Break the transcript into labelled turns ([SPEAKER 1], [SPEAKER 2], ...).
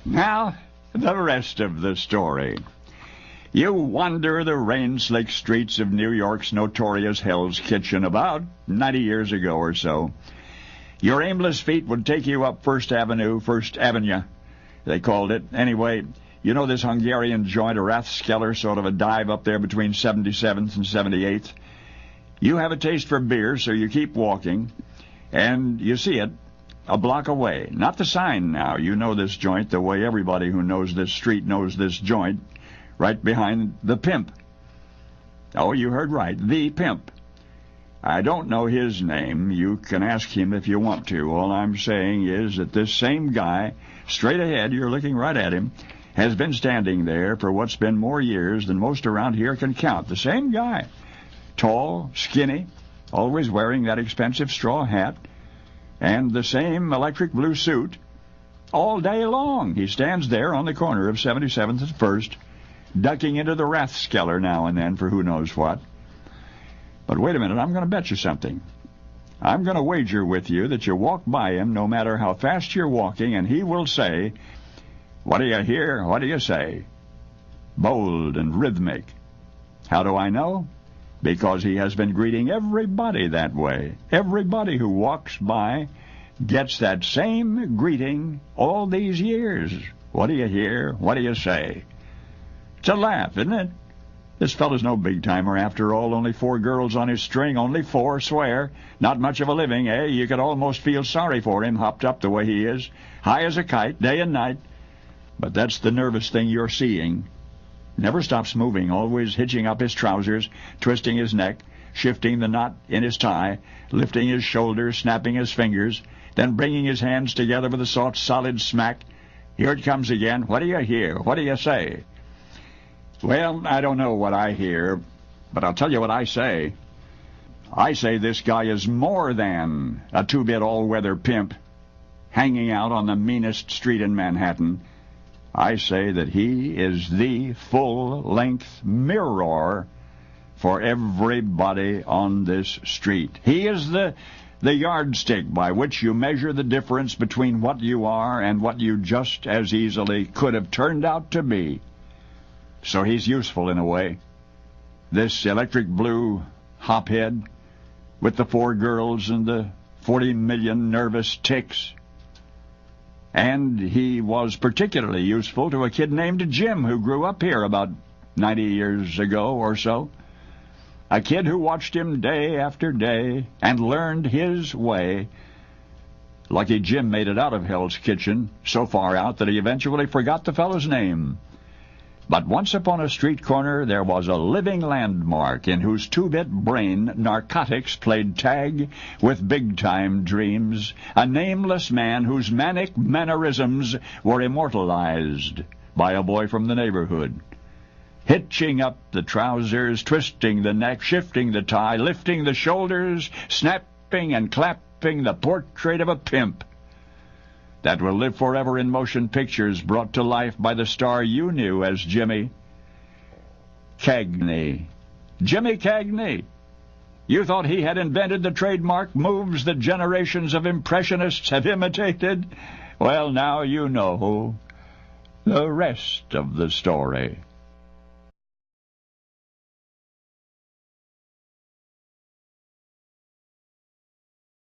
[SPEAKER 1] Now, the rest of the story. You wander the rain-slicked streets of New York's notorious Hell's Kitchen about 90 years ago or so. Your aimless feet would take you up First Avenue, they called it. Anyway, you know this Hungarian joint, a Rathskeller, sort of a dive up there between 77th and 78th? You have a taste for beer, so you keep walking, and you see it a block away. Not the sign now. You know this joint the way everybody who knows this street knows this joint, right behind the Pimp. Oh, you heard right, the Pimp. I don't know his name. You can ask him if you want to. All I'm saying is that this same guy, straight ahead, you're looking right at him, has been standing there for what's been more years than most around here can count. The same guy. Tall, skinny, always wearing that expensive straw hat, and the same electric blue suit. All day long, he stands there on the corner of 77th and 1st, ducking into the Rathskeller now and then for who knows what. But wait a minute, I'm going to bet you something. I'm going to wager with you that you walk by him no matter how fast you're walking, and he will say, "What do you hear? What do you say?" Bold and rhythmic. How do I know? Because he has been greeting everybody that way. Everybody who walks by gets that same greeting all these years. What do you hear? What do you say? It's a laugh, isn't it? This fellow's no big-timer after all. Only 4 girls on his string. Only 4, swear. Not much of a living, eh? You could almost feel sorry for him, hopped up the way he is. High as a kite, day and night. But that's the nervous thing you're seeing. Never stops moving, always hitching up his trousers, twisting his neck, shifting the knot in his tie, lifting his shoulders, snapping his fingers, then bringing his hands together with a soft, solid smack. Here it comes again. What do you hear? What do you say? Well, I don't know what I hear, but I'll tell you what I say. I say this guy is more than a 2-bit all-weather pimp hanging out on the meanest street in Manhattan. I say that he is the full-length mirror for everybody on this street. He is the yardstick by which you measure the difference between what you are and what you just as easily could have turned out to be. So he's useful in a way. This electric blue hophead with the 4 girls and the 40 million nervous ticks. And he was particularly useful to a kid named Jim who grew up here about 90 years ago or so. A kid who watched him day after day and learned his way. Lucky Jim made it out of Hell's Kitchen, so far out that he eventually forgot the fellow's name. But once upon a street corner there was a living landmark in whose 2-bit brain narcotics played tag with big-time dreams, a nameless man whose manic mannerisms were immortalized by a boy from the neighborhood. Hitching up the trousers, twisting the neck, shifting the tie, lifting the shoulders, snapping and clapping, the portrait of a pimp that will live forever in motion pictures brought to life by the star you knew as Jimmy Cagney. Jimmy Cagney. You thought he had invented the trademark moves that generations of impressionists have imitated? Well, now you know the rest of the story.